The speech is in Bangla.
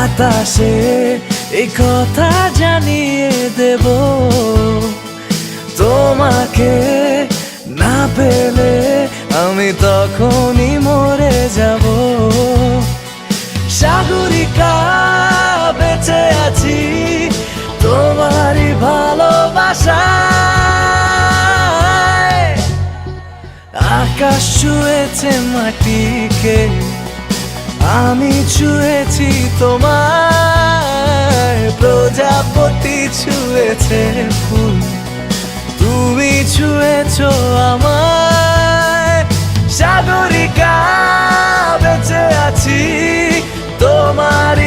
বাতাসে এই কথা জানিয়ে দেব, তোমাকে না পেলে আমি তখনই মরে যাব। সাগরিকা বেঁচে আছি তোমারই ভালোবাসায়। আকাশ ছুঁয়েছে মাটিকে, আমি ছুঁয়েছি তোমায়। প্রজাপতি ছুঁয়েছে ফুল, তুমি ছুঁয়েছো আমায়। সাগরিকা বেঁচে আছি তোমার